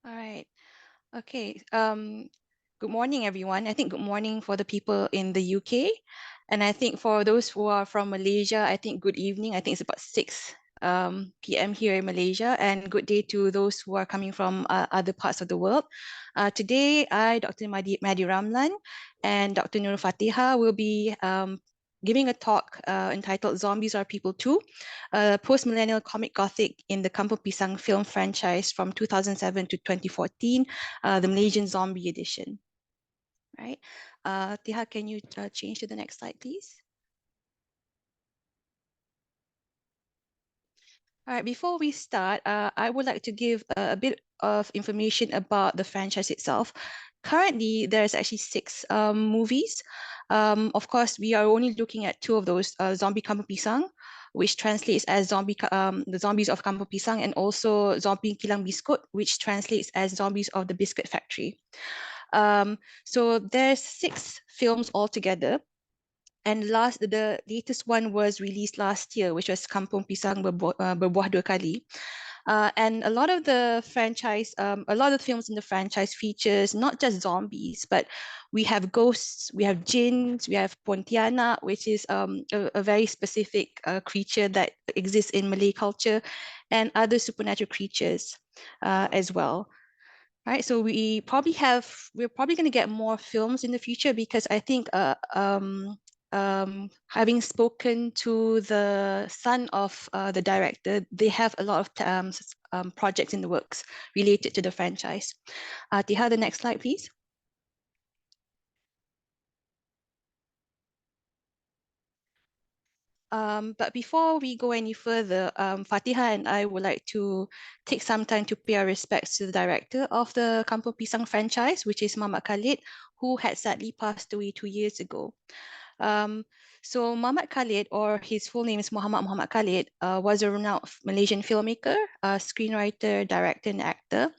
All right. Okay. Good morning, everyone. I think good morning for the people in the UK. And I think for those who are from Malaysia, I think good evening. I think it's about 6 p.m. here in Malaysia. And good day to those who are coming from other parts of the world. Today, Dr. Mady Ramlan and Dr. Nurul Fateha will be giving a talk entitled Zombies Are People Too, post-millennial comic gothic in the Kampong Pisang film franchise from 2007 to 2014, the Malaysian Zombie Edition. Right. Tiha, can you change to the next slide, please? All right, before we start, I would like to give a bit of information about the franchise itself. Currently, there's actually 6 movies. Of course, we are only looking at 2 of those, Zombie Kampong Pisang, which translates as the Zombies of Kampong Pisang, and also Zombie Kilang Biskut, which translates as Zombies of the Biscuit Factory. So there's 6 films altogether. And the latest one was released last year, which was Kampong Pisang Berbuah Dua Kali. And a lot of the films in the franchise features not just zombies, but we have ghosts, we have jinns, we have Pontianak, which is a very specific creature that exists in Malay culture, and other supernatural creatures as well. Right, so we're probably going to get more films in the future, because I think having spoken to the son of the director, they have a lot of projects in the works related to the franchise. Tiha, the next slide, please. But before we go any further, Fateha and I would like to take some time to pay our respects to the director of the Kampong Pisang franchise, which is Muhammad Khalid, who had sadly passed away 2 years ago. So Muhammad Khalid, or his full name is Muhammad Khalid, was a renowned Malaysian filmmaker, screenwriter, director, and actor.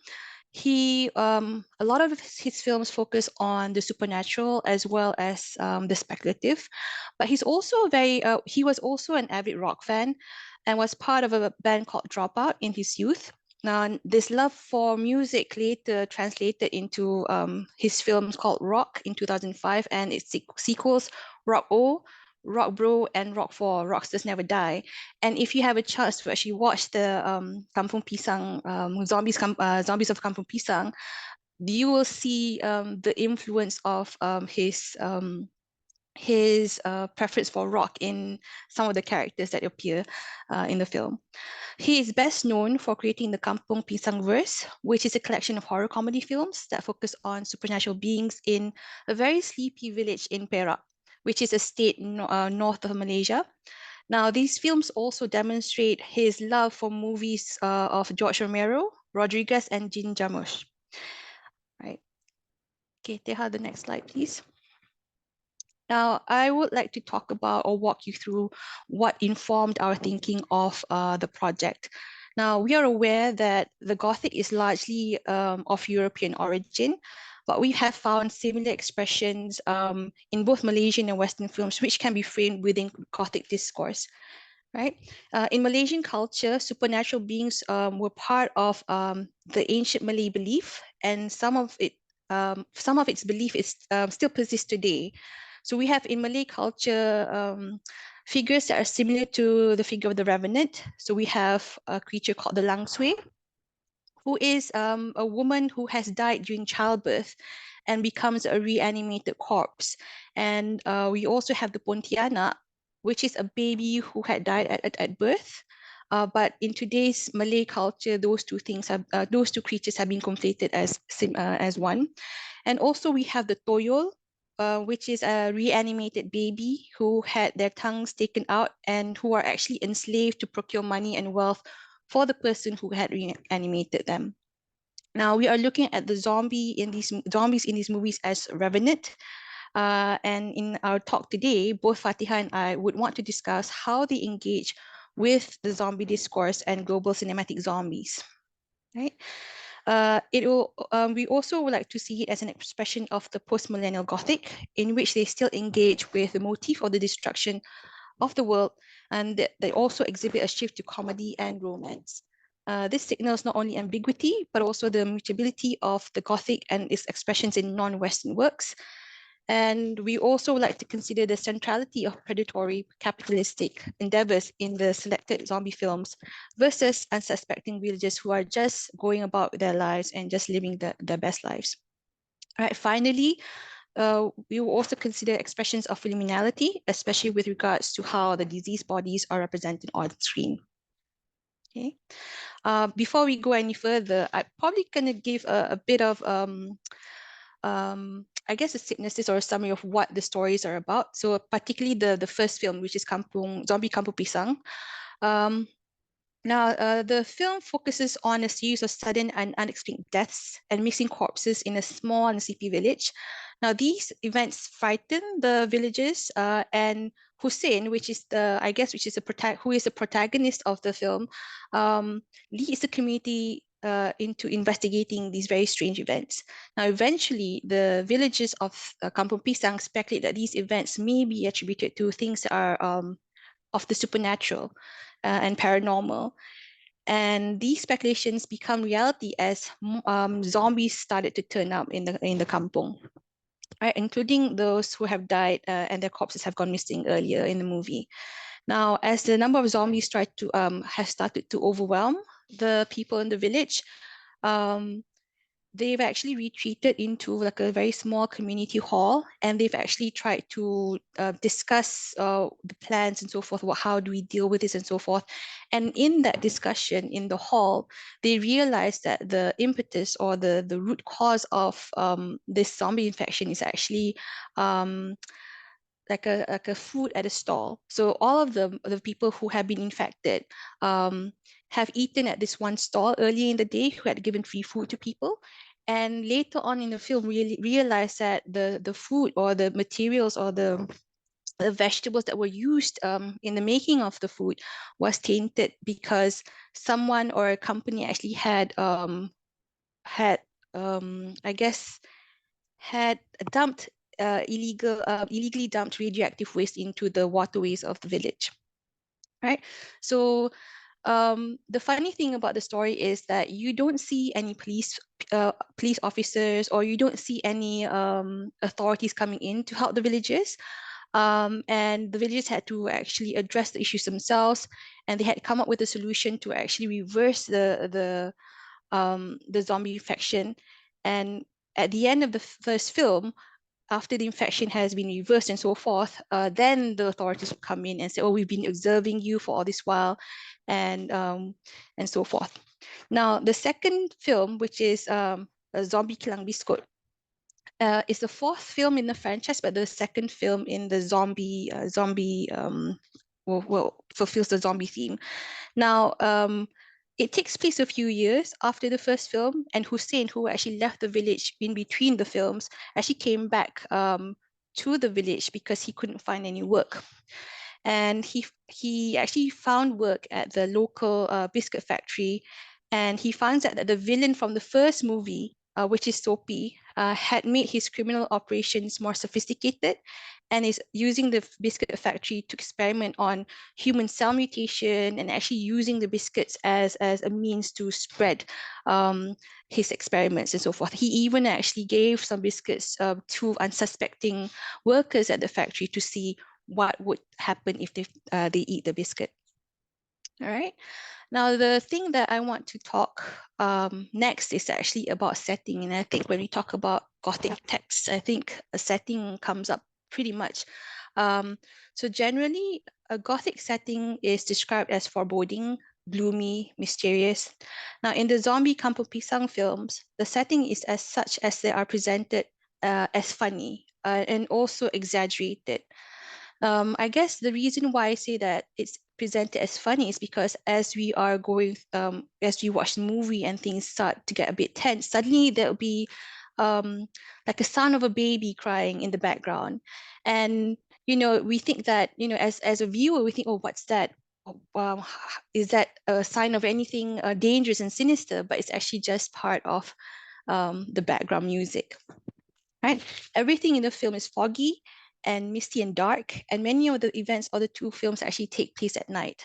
A lot of his films focus on the supernatural as well as the speculative, but he was also an avid rock fan and was part of a band called Dropout in his youth. Now, this love for music later translated into his films called Rock in 2005 and its sequels, Rock O, Rock Bro, and Rock 4, Rockstars Never Die. And if you have a chance to actually watch the Kampong Pisang, Zombies of Kampong Pisang, you will see the influence of his preference for rock in some of the characters that appear in the film. He is best known for creating the Kampong Pisang verse, which is a collection of horror comedy films that focus on supernatural beings in a very sleepy village in Perak, which is a state north of Malaysia. Now, these films also demonstrate his love for movies of George Romero, Rodriguez, and Jin Jarmusch. Right. Okay, Teha, the next slide, please. Now, I would like to talk about or walk you through what informed our thinking of the project. Now, we are aware that the Gothic is largely of European origin, but we have found similar expressions in both Malaysian and Western films, which can be framed within Gothic discourse. Right? In Malaysian culture, supernatural beings were part of the ancient Malay belief, and some of its belief is still persists today. So we have in Malay culture figures that are similar to the figure of the Revenant. So we have a creature called the Langsui, who is a woman who has died during childbirth and becomes a reanimated corpse. And we also have the Pontianak, which is a baby who had died at birth. But in today's Malay culture, those two creatures have been conflated as one. And also we have the Toyol, which is a reanimated baby who had their tongues taken out and who are actually enslaved to procure money and wealth for the person who had reanimated them. Now we are looking at the zombies in these movies as revenant. And in our talk today, both Fateha and I would want to discuss how they engage with the zombie discourse and global cinematic zombies. Right? We also would like to see it as an expression of the post-millennial Gothic, in which they still engage with the motif of the destruction of the world, and they also exhibit a shift to comedy and romance. This signals not only ambiguity, but also the mutability of the Gothic and its expressions in non-Western works. And we also like to consider the centrality of predatory capitalistic endeavors in the selected zombie films versus unsuspecting villagers who are just going about their lives and just living their best lives. All right, finally, we will also consider expressions of liminality, especially with regards to how the diseased bodies are represented on screen. Okay. Before we go any further, I'm probably going to give a bit of I guess a synopsis or a summary of what the stories are about. So particularly the first film, which is Zombie Kampong Pisang. Now, the film focuses on a series of sudden and unexplained deaths and missing corpses in a small and sleepy village. Now, these events frighten the villagers, and Hussein, which is who is the protagonist of the film, leads the community into investigating these very strange events. Now, eventually, the villagers of Kampong Pisang speculate that these events may be attributed to things that are of the supernatural and paranormal. And these speculations become reality as zombies started to turn up in the kampong, right? Including those who have died and their corpses have gone missing earlier in the movie. Now, as the number of zombies has started to overwhelm the people in the village, um, they've actually retreated into like a very small community hall, and they've actually tried to discuss the plans and so forth, how do we deal with this and so forth. And in that discussion in the hall, they realized that the impetus or the root cause of this zombie infection is actually like a food at a stall. So all of the people who have been infected have eaten at this one stall earlier in the day, who had given free food to people. And later on in the film, really realized that the food or the materials or the vegetables that were used in the making of the food was tainted because someone or a company actually had I guess had dumped illegally dumped radioactive waste into the waterways of the village, right? So the funny thing about the story is that you don't see any police officers, or you don't see any authorities coming in to help the villagers. And the villagers had to actually address the issues themselves, and they had come up with a solution to actually reverse the zombie infection. And at the end of the first film, after the infection has been reversed and so forth, then the authorities will come in and say, "Oh, we've been observing you for all this while," and so forth. Now, the second film, which is Zombie Kilang Biskut, is the fourth film in the franchise, but the second film in the zombie fulfills the zombie theme. Now, it takes place a few years after the first film, and Hussein, who actually left the village in between the films, actually came back to the village because he couldn't find any work. And he actually found work at the local biscuit factory, and he finds out that the villain from the first movie, which is Soapy, had made his criminal operations more sophisticated and is using the biscuit factory to experiment on human cell mutation and actually using the biscuits as a means to spread his experiments and so forth. He even actually gave some biscuits to unsuspecting workers at the factory to see what would happen if they eat the biscuit. All right. Now, the thing that I want to talk next is actually about setting. And I think when we talk about Gothic texts, I think a setting comes up pretty much. So generally, a Gothic setting is described as foreboding, gloomy, mysterious. Now, in the zombie Kampong Pisang films, the setting is as such as they are presented as funny and also exaggerated. I guess the reason why I say that it's presented as funny is because as we are as we watch the movie and things start to get a bit tense, suddenly there'll be like a sound of a baby crying in the background. And, we think that, as a viewer, we think, oh, what's that? Is that a sign of anything dangerous and sinister? But it's actually just part of the background music. Right? Everything in the film is foggy and misty and dark, and many of the events of the two films actually take place at night.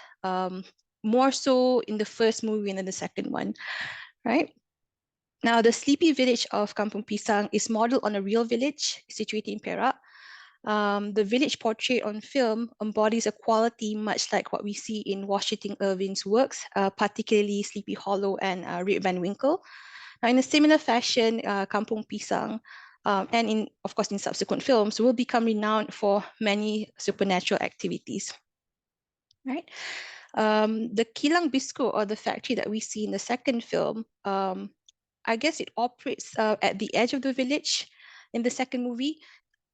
more so in the first movie and then the second one, right? Now, the sleepy village of Kampong Pisang is modeled on a real village situated in Perak. The village portrayed on film embodies a quality much like what we see in Washington Irving's works, particularly Sleepy Hollow and Rip Van Winkle. Now, in a similar fashion, Kampong Pisang, and of course in subsequent films, will become renowned for many supernatural activities. Right? The Kilang Biscuit, or the factory that we see in the second film, I guess it operates at the edge of the village in the second movie,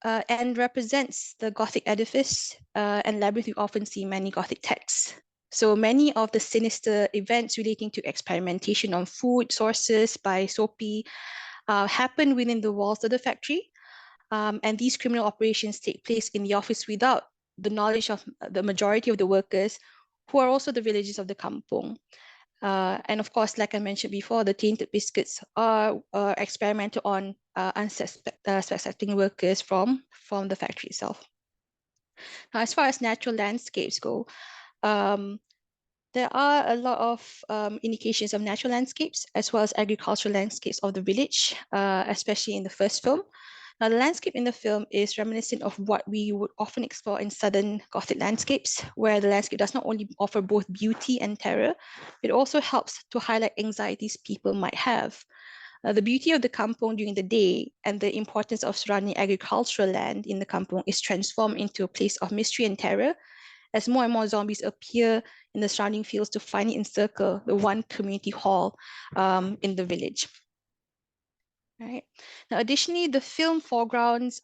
and represents the Gothic edifice and labyrinth we often see in many Gothic texts. So many of the sinister events relating to experimentation on food sources by Sophie happen within the walls of the factory. And these criminal operations take place in the office without the knowledge of the majority of the workers, who are also the villagers of the kampong. And of course, like I mentioned before, the tainted biscuits are experimented on unsuspecting workers from the factory itself. Now, as far as natural landscapes go, there are a lot of indications of natural landscapes as well as agricultural landscapes of the village, especially in the first film. Now, the landscape in the film is reminiscent of what we would often explore in southern Gothic landscapes, where the landscape does not only offer both beauty and terror, it also helps to highlight anxieties people might have. The beauty of the kampong during the day and the importance of surrounding agricultural land in the kampong is transformed into a place of mystery and terror, as more and more zombies appear in the surrounding fields to finally encircle the one community hall in the village. Right. Now, additionally, the film foregrounds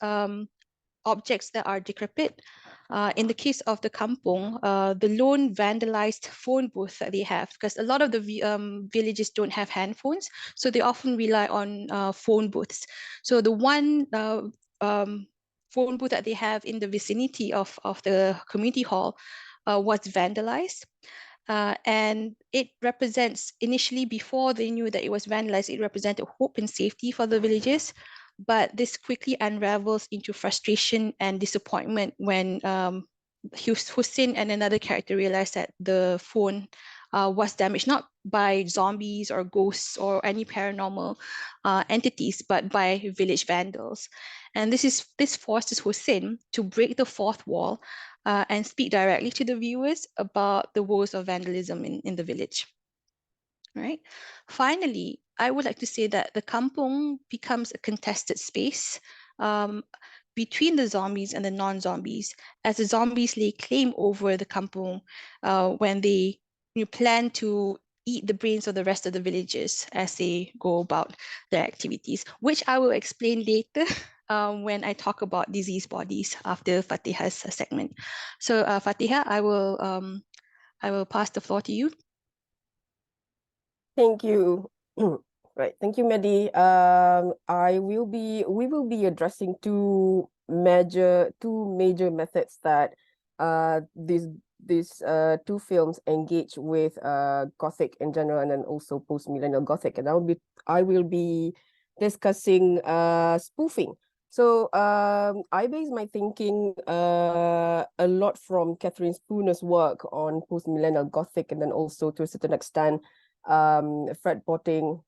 objects that are decrepit. In the case of the kampong, the lone vandalized phone booth that they have, because a lot of the villages don't have handphones, so they often rely on phone booths. So the one phone booth that they have in the vicinity of the community hall was vandalized. And it represents, initially before they knew that it was vandalized, it represented hope and safety for the villagers. But this quickly unravels into frustration and disappointment when Hussein and another character realized that the phone was damaged not by zombies or ghosts or any paranormal entities, but by village vandals. And this forces Hussein to break the fourth wall and speak directly to the viewers about the woes of vandalism in the village. Right. Finally, I would like to say that the kampong becomes a contested space between the zombies and the non-zombies, as the zombies lay claim over the kampong when they plan to eat the brains of the rest of the villagers as they go about their activities, which I will explain later when I talk about disease bodies after Fateha's segment. So Fateha, I will pass the floor to you. Thank you. Right, thank you, Mady. We will be addressing two major methods that these two films engage with Gothic in general, and then also post-millennial Gothic. And I will be discussing spoofing. So I base my thinking a lot from Catherine Spooner's work on post-millennial Gothic, and then also to a certain extent Fred Potting,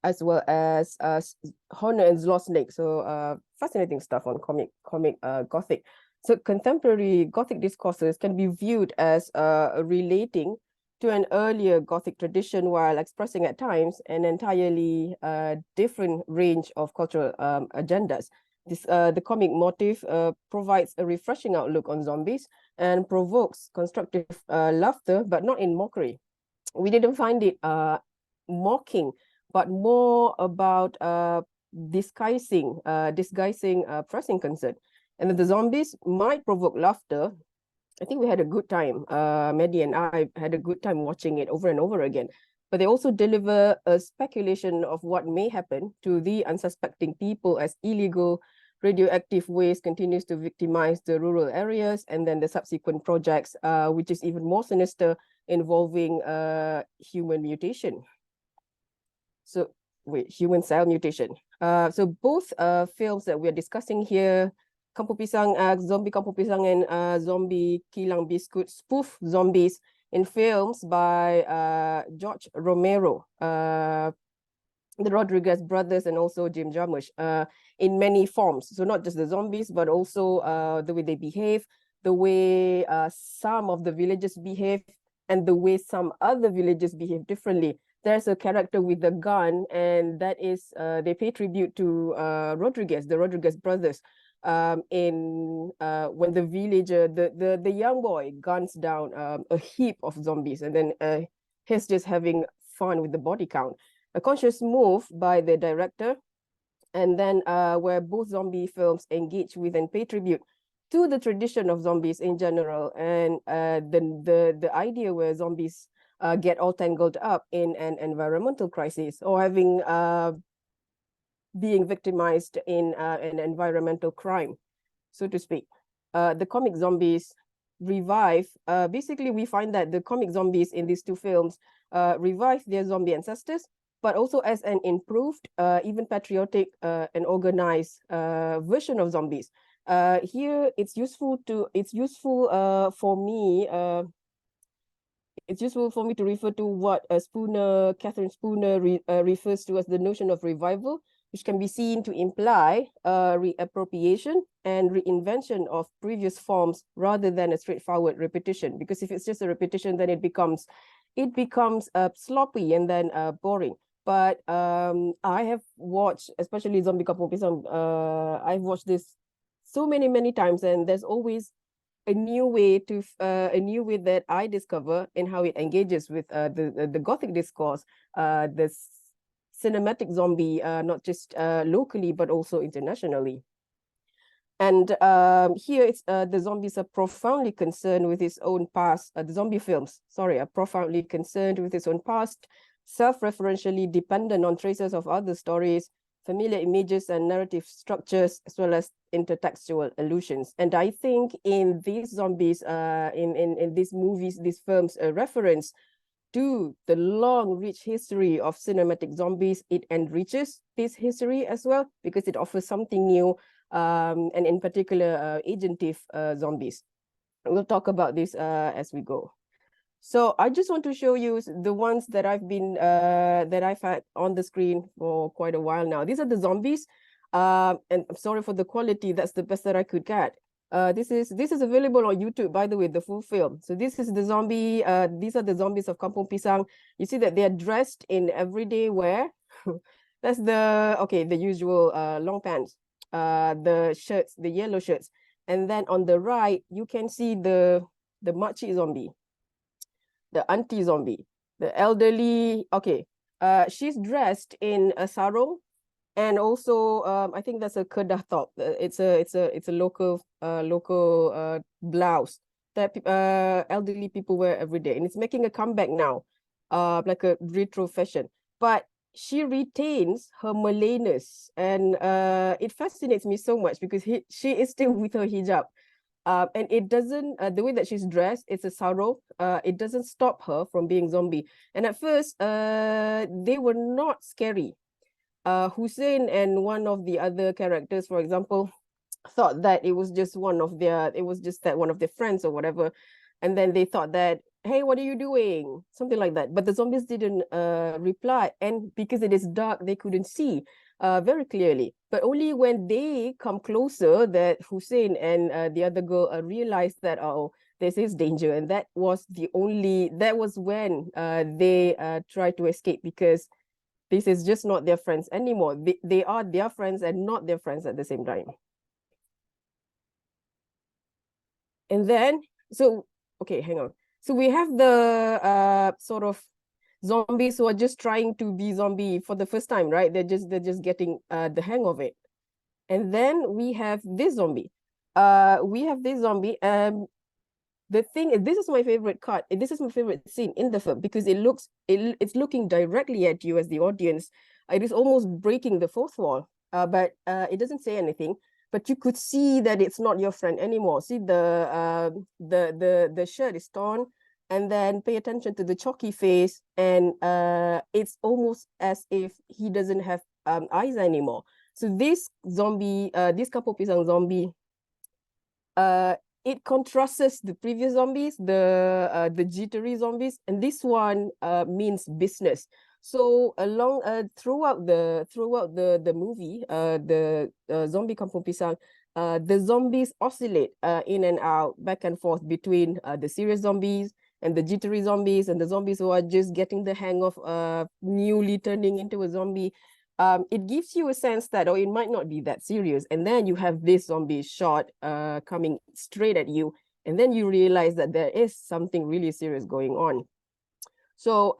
as well as Horner and Zlotnik. So fascinating stuff on comic Gothic. So contemporary Gothic discourses can be viewed as relating to an earlier Gothic tradition while expressing at times an entirely different range of cultural agendas. The comic motif provides a refreshing outlook on zombies and provokes constructive laughter, but not in mockery. We didn't find it mocking, but more about disguising pressing concern. And the zombies might provoke laughter. I think we had a good time. Mady and I had a good time watching it over and over again. But they also deliver a speculation of what may happen to the unsuspecting people as illegal radioactive waste continues to victimize the rural areas, and then the subsequent projects, which is even more sinister, involving human mutation. So human cell mutation. So both films that we are discussing here, Kampong Pisang, Zombie Kampong Pisang and Zombie Kilang Biscuit, spoof zombies in films by George Romero, the Rodriguez brothers, and also Jim Jarmusch, in many forms. So not just the zombies, but also the way they behave, the way some of the villagers behave, and the way some other villagers behave differently. There's a character with a gun, and that is they pay tribute to Rodriguez, the Rodriguez brothers. In when the villager, the young boy guns down a heap of zombies, and then he's just having fun with the body count. A conscious move by the director, and then where both zombie films engage with and pay tribute to the tradition of zombies in general, and the idea where zombies get all tangled up in an environmental crisis, or having being victimized in an environmental crime, so to speak. The comic zombies revive. Basically, we find that the comic zombies in these two films revive their zombie ancestors, but also as an improved, even patriotic and organized version of zombies. Here, it's useful for me. It's useful for me to refer to what Catherine Spooner refers to as the notion of revival, which can be seen to imply reappropriation and reinvention of previous forms rather than a straightforward repetition. Because if it's just a repetition, then it becomes sloppy and then boring. But I have watched, especially Zombie Kampong Pisang, I've watched this so many times, and there's always a new way that I discover in how it engages with the Gothic discourse, the cinematic zombie, not just locally but also internationally. And here it's the zombies are profoundly concerned with its own past. The zombie films, sorry, are profoundly concerned with its own past, self-referentially dependent on traces of other stories, familiar images and narrative structures, as well as intertextual allusions. And I think in these zombies, in these movies, these films, a reference to the long, rich history of cinematic zombies, it enriches this history as well, because it offers something new, and in particular, agentive zombies. We'll talk about this as we go. So I just want to show you the ones that I've had on the screen for quite a while now. These are the zombies. And I'm sorry for the quality. That's the best that I could get. This is available on YouTube, by the way, the full film. So this is the zombie. These are the zombies of Kampong Pisang. You see that they are dressed in everyday wear. That's the usual long pants, the shirts, the yellow shirts. And then on the right, you can see the makcik zombie, the auntie zombie, the elderly. Okay, she's dressed in a sarong, and also I think that's a kedah top. It's a local blouse that elderly people wear every day, and it's making a comeback now, like a retro fashion. But she retains her Malayness, and it fascinates me so much because she is still with her hijab. And it doesn't, the way that she's dressed, it's a sarong. It doesn't stop her from being zombie. And at first, they were not scary. Hussein and one of the other characters, for example, thought that it was just one of their friends or whatever. And then they thought that, hey, what are you doing? Something like that. But the zombies didn't reply. And because it is dark, they couldn't see very clearly. But only when they come closer that Hussein and the other girl realized that, oh, this is danger. And that was when they tried to escape, because this is just not their friends anymore. They are their friends and not their friends at the same time. And then, okay, hang on. So we have the sort of zombies who are just trying to be zombie for the first time, right? They're just getting the hang of it. And then we have this zombie. The thing is, this is my favorite cut. This is my favorite scene in the film, because it's looking directly at you as the audience. It is almost breaking the fourth wall, but it doesn't say anything. But you could see that it's not your friend anymore. See, the shirt is torn, and then pay attention to the chalky face, and it's almost as if he doesn't have eyes anymore. So this zombie, this Kampong Pisang zombie, it contrasts the previous zombies, the jittery zombies, and this one means business. So throughout the movie, the zombie Kampong Pisang, the zombies oscillate in and out, back and forth between the serious zombies and the jittery zombies and the zombies who are just getting the hang of newly turning into a zombie. It gives you a sense that, oh, it might not be that serious. And then you have this zombie shot coming straight at you. And then you realize that there is something really serious going on. So,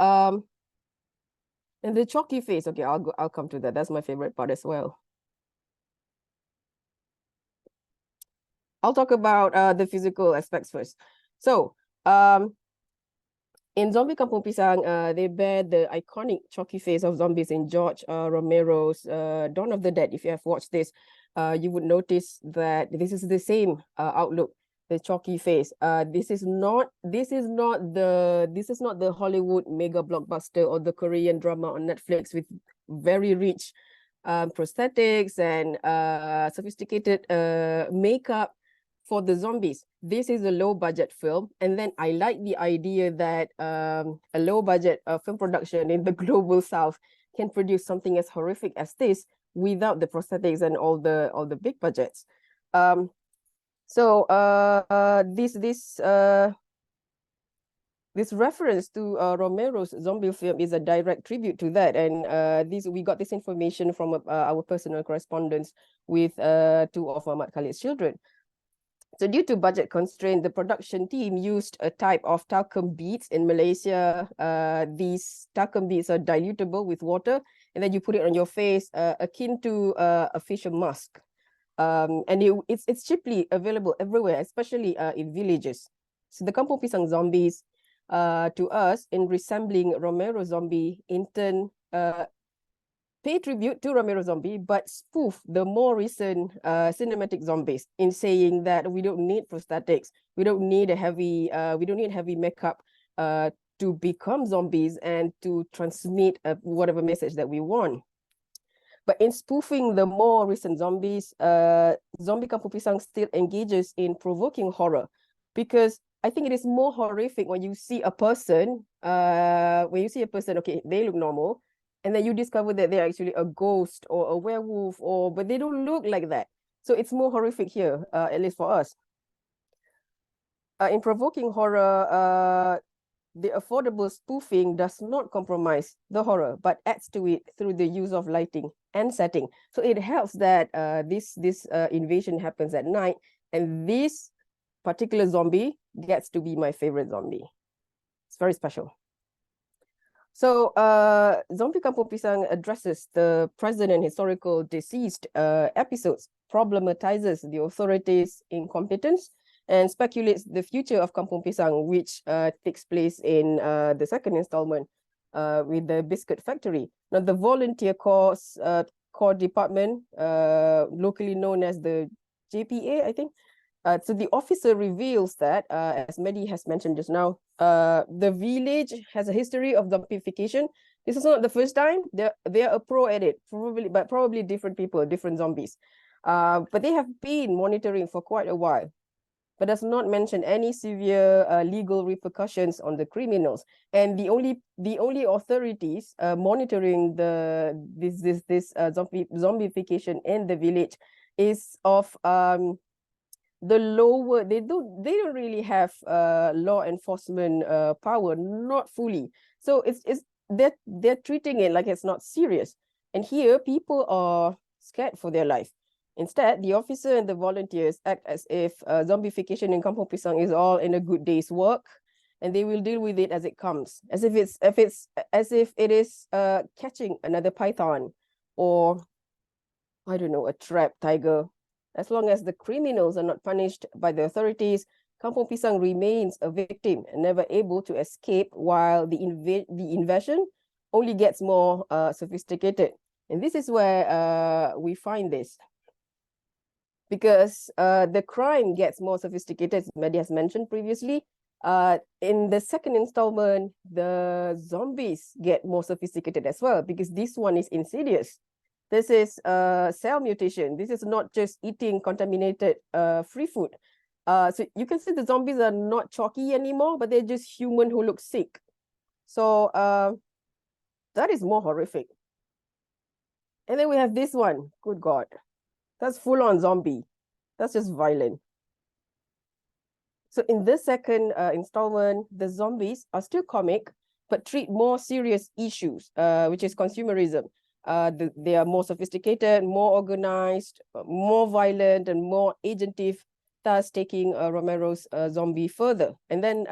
and the chalky face, okay, I'll come to that. That's my favorite part as well. I'll talk about the physical aspects first. So, in Zombie Kampong Pisang, they bear the iconic chalky face of zombies in George Romero's Dawn of the Dead. If you have watched this, you would notice that this is the same outlook, the chalky face. This is not the Hollywood mega blockbuster or the Korean drama on Netflix with very rich prosthetics and sophisticated makeup for the zombies. This is a low budget film. And then I like the idea that a low budget film production in the global South can produce something as horrific as this without the prosthetics and all the big budgets. This reference to Romero's zombie film is a direct tribute to that. And we got this information from our personal correspondence with two of Ahmad Khalid's children. So due to budget constraint, the production team used a type of talcum beads in Malaysia. These talcum beads are dilutable with water, and then you put it on your face, akin to a facial mask. And it's cheaply available everywhere, especially in villages. So the Kampong Pisang zombies, to us, in resembling Romero zombie, in turn, pay tribute to Romero zombie, but spoof the more recent cinematic zombies in saying that we don't need prosthetics, we don't need heavy makeup to become zombies and to transmit whatever message that we want. But in spoofing the more recent zombies, Zombie Kampong Pisang still engages in provoking horror, because I think it is more horrific when you see a person, okay, they look normal, and then you discover that they're actually a ghost or a werewolf, but they don't look like that. So it's more horrific here, at least for us. In provoking horror, the affordable spoofing does not compromise the horror, but adds to it through the use of lighting and setting. So it helps that this invasion happens at night, and this particular zombie gets to be my favorite zombie. It's very special. So Zombie Kampong Pisang addresses the present and historical deceased episodes, problematizes the authorities' incompetence, and speculates the future of Kampong Pisang, which takes place in the second installment with the biscuit factory. Now, the volunteer corps department, locally known as the JPA, I think. So the officer reveals that, as Mady has mentioned just now, the village has a history of zombification. This is not the first time. They're a pro at it, probably different people, different zombies. But they have been monitoring for quite a while, but does not mention any severe legal repercussions on the criminals. And the only authorities monitoring this zombification in the village is of the lower. They don't really have law enforcement power, not fully. So they're treating it like it's not serious. And here people are scared for their life. Instead, the officer and the volunteers act as if zombification in Kampong Pisang is all in a good day's work, and they will deal with it as it comes, as if it is catching another python, or I don't know, a trapped tiger. As long as the criminals are not punished by the authorities, Kampong Pisang remains a victim and never able to escape, while the invasion only gets more sophisticated. And this is where we find this. Because the crime gets more sophisticated, as Mady has mentioned previously. In the second installment, the zombies get more sophisticated as well, because this one is insidious. This is cell mutation. This is not just eating contaminated free food. So you can see the zombies are not chalky anymore, but they're just human who look sick. So that is more horrific. And then we have this one. Good God. That's full on zombie. That's just violent. So in this second installment, the zombies are still comic, but treat more serious issues, which is consumerism. They are more sophisticated, more organized, more violent, and more agentive, thus taking Romero's zombie further. And then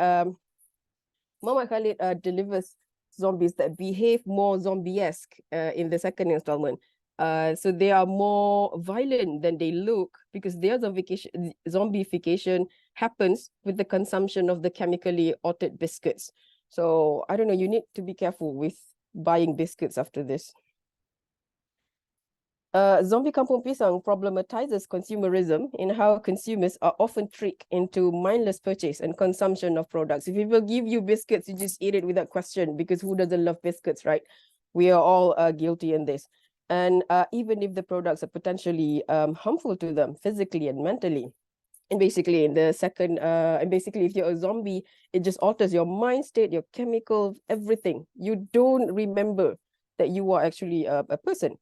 Muhammad Khalid delivers zombies that behave more zombie-esque in the second installment. So they are more violent than they look because their zombification happens with the consumption of the chemically altered biscuits. So I don't know, you need to be careful with buying biscuits after this. Zombie Kampong Pisang problematizes consumerism in how consumers are often tricked into mindless purchase and consumption of products. If people give you biscuits, you just eat it without question because who doesn't love biscuits, right? We are all guilty in this. And even if the products are potentially harmful to them physically and mentally. And basically in the second, if you're a zombie, it just alters your mind state, your chemical, everything. You don't remember that you are actually a person.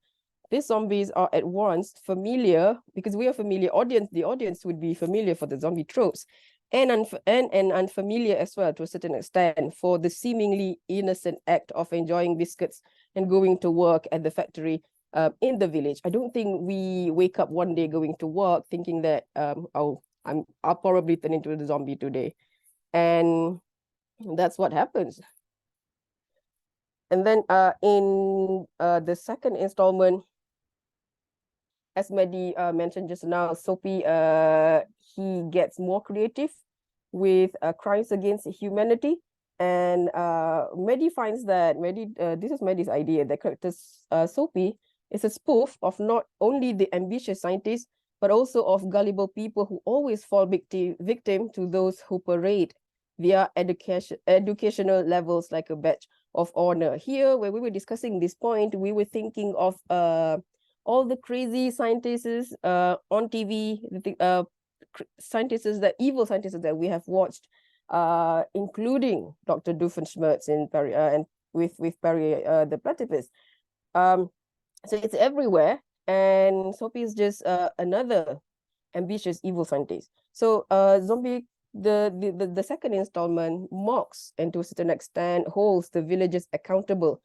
These zombies are at once familiar because we are familiar the audience would be familiar for the zombie tropes and unfamiliar as well to a certain extent for the seemingly innocent act of enjoying biscuits and going to work at the factory in the village. I don't think we wake up one day going to work thinking that I'll probably turn into the zombie today. And that's what happens. And then in the second installment, as Mady mentioned just now, Sophie, he gets more creative with crimes against humanity. And Mady finds that, this is Mady's idea, the character Sophie is a spoof of not only the ambitious scientists, but also of gullible people who always fall victim to those who parade their educational levels like a badge of honor. Here, when we were discussing this point, we were thinking of all the crazy scientists on TV, evil scientists that we have watched, including Dr. Doofenshmirtz in Paris and with Perry the platypus. So it's everywhere, and Sophie is just another ambitious evil scientist. So the second installment mocks and to a certain extent holds the villagers accountable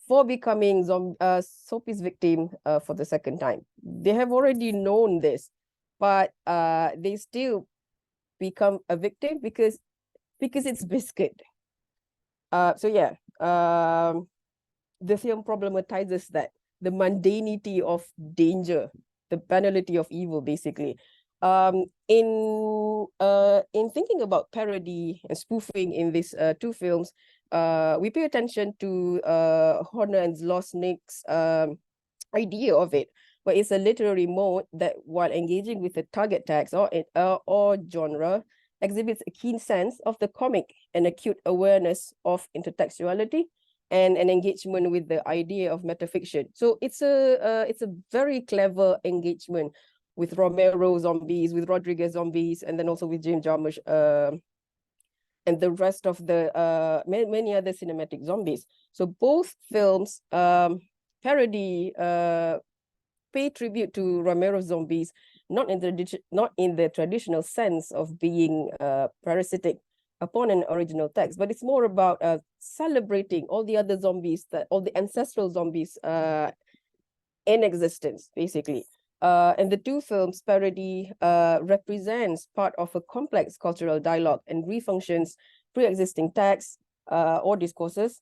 for becoming Sophie's victim for the second time. They have already known this, but they still become a victim because it's biscuit. So yeah, the film problematizes that, the mundanity of danger, the banality of evil, basically. In thinking about parody and spoofing in these two films, we pay attention to Horner and Zlotnick's idea of it, but it's a literary mode that, while engaging with the target text or genre, exhibits a keen sense of the comic, an acute awareness of intertextuality, and an engagement with the idea of metafiction. So it's a very clever engagement with Romero zombies, with Rodriguez zombies, and then also with James Jarmusch and the rest of the many other cinematic zombies. So both films parody, pay tribute to Romero's zombies, not in the traditional sense of being parasitic upon an original text, but it's more about celebrating all the other zombies, all the ancestral zombies in existence, basically. And the two films parody represents part of a complex cultural dialogue and refunctions pre-existing texts or discourses.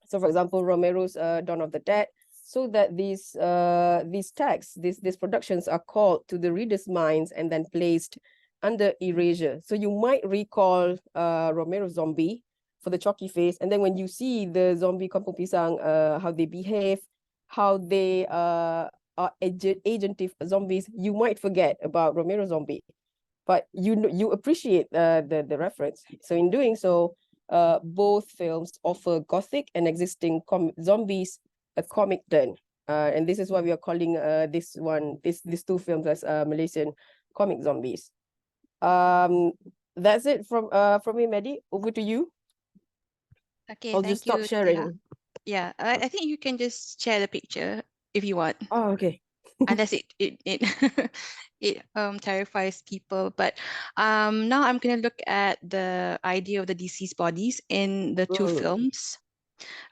So, for example, Romero's Dawn of the Dead, so that these texts, these productions are called to the reader's minds and then placed under erasure. So you might recall Romero's zombie for the chalky face, and then when you see the zombie Kampong Pisang, how they behave, how they are agentive zombies, you might forget about Romero zombie, but you appreciate the reference. So in doing so, both films offer Gothic and existing zombies a comic turn, and this is why we are calling these two films as Malaysian comic zombies. That's it from me, Mady. Over to you. Okay, I'll just thank stop you, Fateha. sharing. Yeah, I think you can just share the picture if you want, Oh, okay. unless it it terrifies people. But now I'm gonna look at the idea of the deceased bodies in the two Mm. films.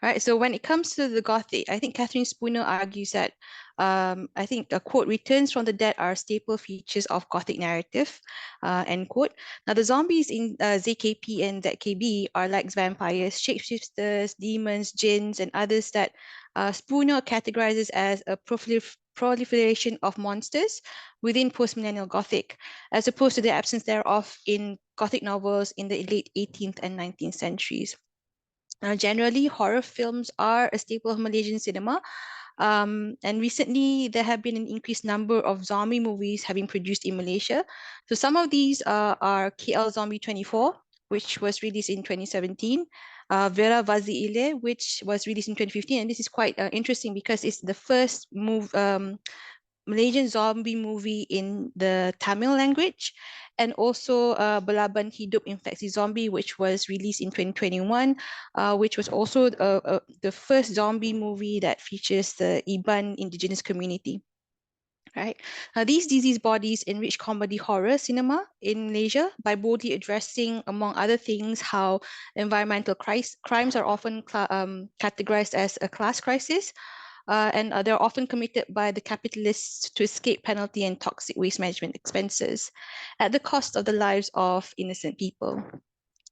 Right. So when it comes to the Gothic, I think Catherine Spooner argues that I think a quote, returns from the dead are staple features of Gothic narrative, end quote. Now the zombies in ZKP and ZKB are like vampires, shapeshifters, demons, jinns, and others that Spooner categorizes as a proliferation of monsters within post-millennial Gothic, as opposed to the absence thereof in Gothic novels in the late 18th and 19th centuries. Generally, horror films are a staple of Malaysian cinema. And recently, there have been an increased number of zombie movies having produced in Malaysia. So some of these are KL Zombie 24, which was released in 2017, Vera Vaziile, which was released in 2015. And this is quite interesting because it's the first Malaysian zombie movie in the Tamil language, and also Balaban Hidup Infeksi Zombie, which was released in 2021, which was also the first zombie movie that features the Iban indigenous community. Right. These disease bodies enrich comedy horror cinema in Malaysia by boldly addressing, among other things, how environmental crimes are often categorized as a class crisis, and they're often committed by the capitalists to escape penalty and toxic waste management expenses at the cost of the lives of innocent people.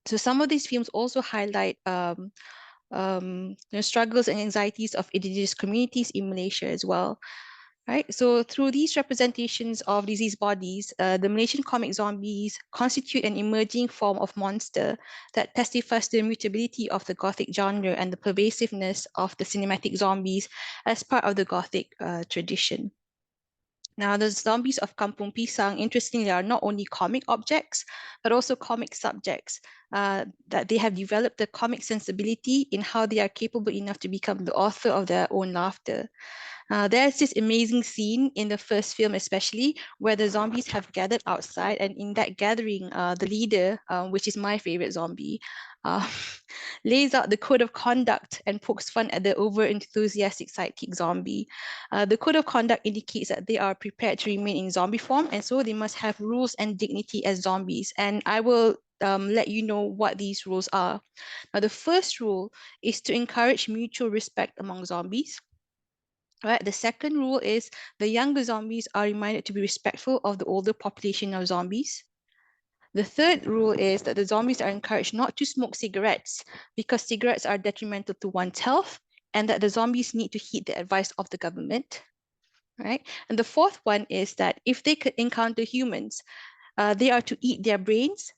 So some of these films also highlight struggles and anxieties of indigenous communities in Malaysia as well. Right. So through these representations of disease bodies, the Malaysian comic zombies constitute an emerging form of monster that testifies to the mutability of the Gothic genre and the pervasiveness of the cinematic zombies as part of the Gothic tradition. Now, the zombies of Kampong Pisang, interestingly, are not only comic objects, but also comic subjects, that they have developed a comic sensibility in how they are capable enough to become the author of their own laughter. There's this amazing scene in the first film, especially where the zombies have gathered outside, and in that gathering, the leader, which is my favorite zombie, uh, lays out the code of conduct and pokes fun at the over enthusiastic sidekick zombie. The code of conduct indicates that they are prepared to remain in zombie form, and so they must have rules and dignity as zombies. And I will let you know what these rules are. Now, the first rule is to encourage mutual respect among zombies. Right. The second rule is the younger zombies are reminded to be respectful of the older population of zombies. The third rule is that the zombies are encouraged not to smoke cigarettes because cigarettes are detrimental to one's health, and that the zombies need to heed the advice of the government. Right. And the fourth one is that if they could encounter humans, they are to eat their brains.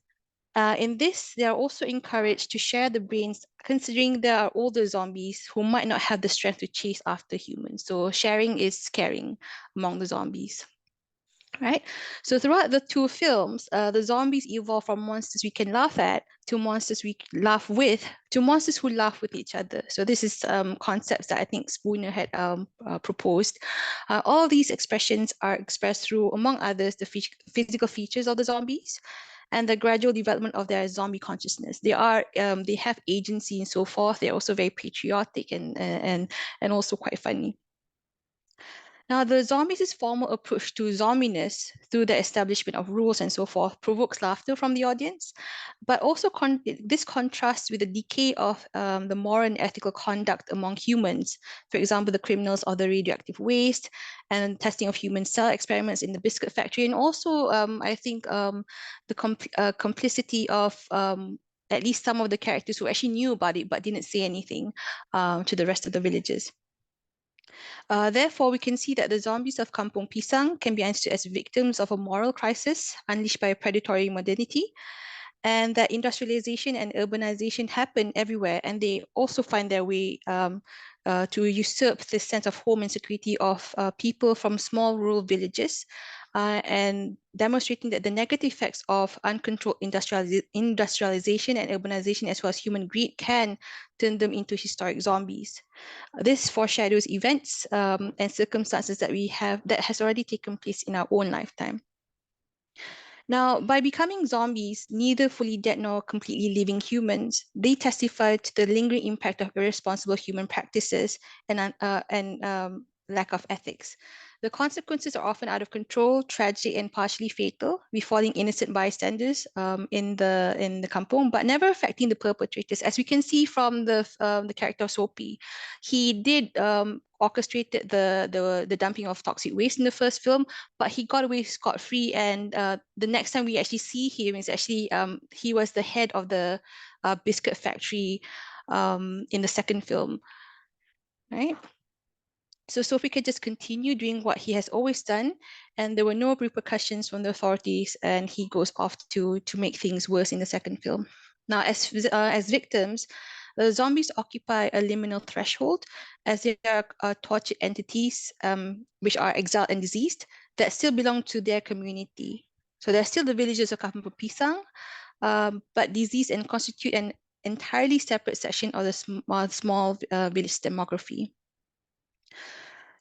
In this, they are also encouraged to share the brains, considering there are older zombies who might not have the strength to chase after humans. So sharing is caring among the zombies. Right. So throughout the two films, the zombies evolve from monsters we can laugh at to monsters we laugh with to monsters who laugh with each other. So this is concepts that I think Spooner had proposed. All these expressions are expressed through, among others, the physical features of the zombies and the gradual development of their zombie consciousness. They have agency and so forth. They're also very patriotic and also quite funny. Now, the zombies' formal approach to zombiness through the establishment of rules and so forth provokes laughter from the audience, but also this contrasts with the decay of the moral and ethical conduct among humans. For example, the criminals of the radioactive waste and testing of human cell experiments in the biscuit factory, and also I think the complicity of at least some of the characters who actually knew about it but didn't say anything to the rest of the villagers. Therefore, we can see that the zombies of Kampong Pisang can be understood as victims of a moral crisis unleashed by predatory modernity, and that industrialization and urbanization happen everywhere, and they also find their way to usurp this sense of home and security of people from small rural villages, and demonstrating that the negative effects of uncontrolled industrialization and urbanization, as well as human greed, can turn them into historic zombies. This foreshadows events and circumstances that we have that has already taken place in our own lifetime. Now, by becoming zombies, neither fully dead nor completely living humans, they testify to the lingering impact of irresponsible human practices and lack of ethics. The consequences are often out of control, tragic, and partially fatal, befalling innocent bystanders in the kampong, but never affecting the perpetrators. As we can see from the character of Sophie, he did orchestrated the dumping of toxic waste in the first film, but he got away scot-free. And the next time we actually see him is actually he was the head of the biscuit factory in the second film, right? So Sophie could just continue doing what he has always done, and there were no repercussions from the authorities, and he goes off to make things worse in the second film. Now, as victims, the zombies occupy a liminal threshold, as they are tortured entities, which are exiled and diseased, that still belong to their community. So they're still the villagers of Kampong Pisang, but diseased and constitute an entirely separate section of the small village demography.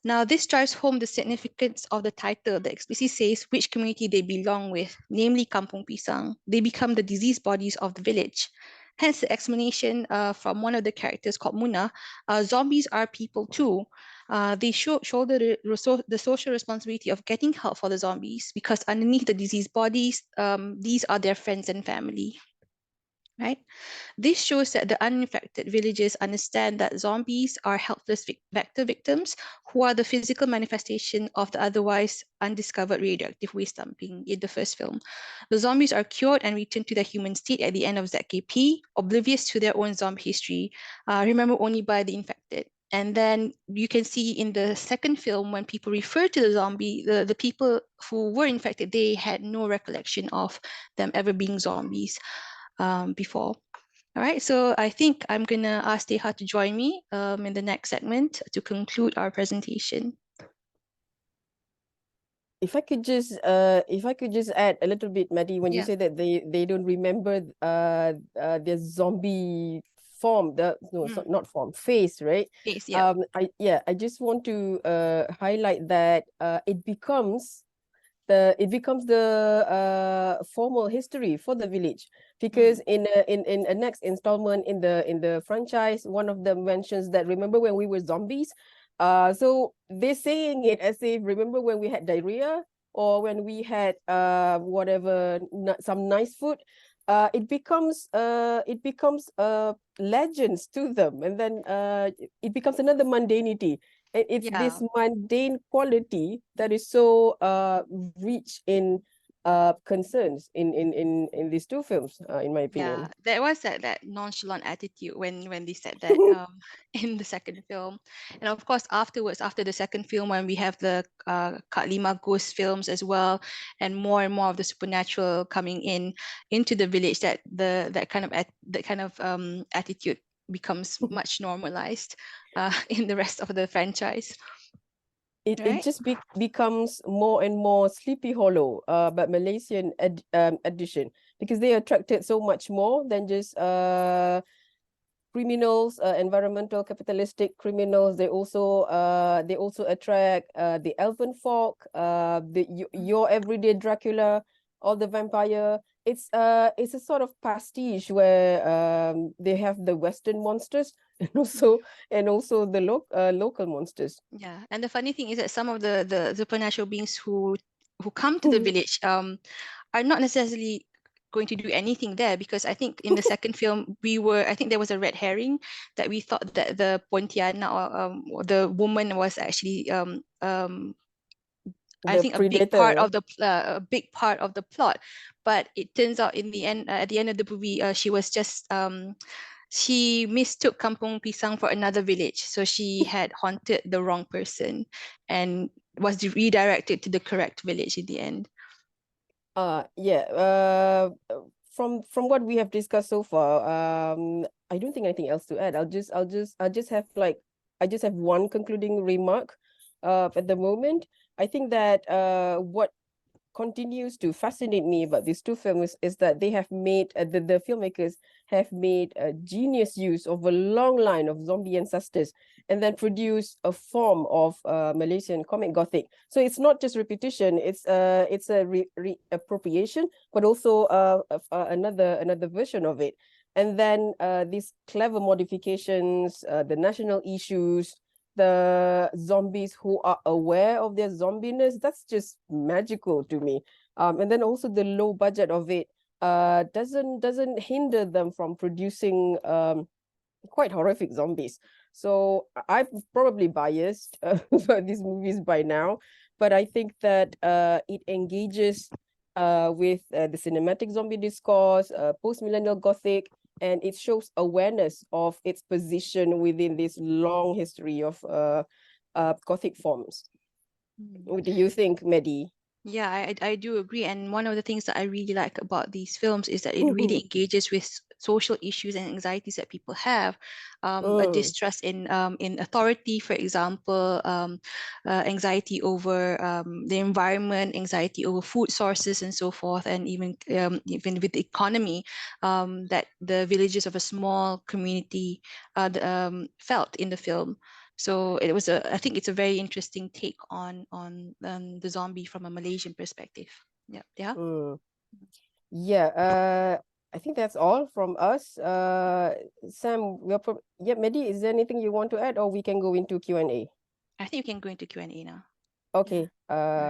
Now, this drives home the significance of the title that explicitly says which community they belong with, namely Kampong Pisang. They become the diseased bodies of the village. Hence, the explanation from one of the characters called Muna, zombies are people too. They shoulder the social responsibility of getting help for the zombies because underneath the diseased bodies, these are their friends and family. Right? This shows that the uninfected villagers understand that zombies are helpless vector victims who are the physical manifestation of the otherwise undiscovered radioactive waste dumping in the first film. The zombies are cured and return to their human state at the end of ZKP, oblivious to their own zombie history, remembered only by the infected. And then you can see in the second film, when people refer to the zombie, the people who were infected, they had no recollection of them ever being zombies before. All right, so I think I'm gonna ask Deha to join me in the next segment to conclude our presentation. If I could just add a little bit, Mady, when you Yeah. say that they don't remember their zombie form, not form, face, right? Yes, yep. I just want to highlight that it becomes the formal history for the village, because in a next installment in the franchise, one of them mentions that, remember when we were zombies. So they're saying it as if, remember when we had diarrhea, or when we had whatever, some nice food. It becomes legends to them, and then it becomes another mundanity. And it's Yeah. this mundane quality that is so rich in concerns in these two films, in my Yeah, opinion. there was that nonchalant attitude when they said that in the second film, and of course afterwards, after the second film, when we have the Kak Lima ghost films as well, and more of the supernatural coming into the village, that kind of attitude becomes much normalized in the rest of the franchise, It right? just becomes more and more Sleepy Hollow, but Malaysian edition, because they attracted so much more than just criminals, environmental capitalistic criminals. They also attract the elven folk, your everyday Dracula, or the vampire. It's a sort of pastiche where they have the Western monsters and also the local monsters. Yeah, and the funny thing is that some of the supernatural beings who come to the village are not necessarily going to do anything there, because I think in the second film I think there was a red herring that we thought that the Pontiana or the woman was actually I The think predator. a big part of the plot, but it turns out in the end at the end of the movie she was just she mistook Kampong Pisang for another village. So she had haunted the wrong person and was redirected to the correct village in the end. Yeah. From what we have discussed so far, I don't think anything else to add. I just have one concluding remark. At the moment, I think that what continues to fascinate me about these two films is that they have made the filmmakers have made a genius use of a long line of zombie ancestors and then produce a form of Malaysian comic gothic. So it's not just repetition; it's a reappropriation, but also another version of it. And then these clever modifications, the national issues, the zombies who are aware of their zombiness, that's just magical to me. And then also the low budget of it doesn't hinder them from producing quite horrific zombies. So I'm probably biased for these movies by now, but I think that it engages with the cinematic zombie discourse, post-millennial gothic, and it shows awareness of its position within this long history of gothic forms. What do you think, Mady? Yeah, I do agree. And one of the things that I really like about these films is that it really engages with social issues and anxieties that people have. A distrust in authority, for example, anxiety over the environment, anxiety over food sources, and so forth, and even with the economy that the villagers of a small community felt in the film. So I think it's a very interesting take on the zombie from a Malaysian perspective. Yeah, yeah. Yeah, I think that's all from us. Sam, yeah, Mehdi, is there anything you want to add, or we can go into Q&A? I think you can go into Q&A now. Yeah. Okay. All right.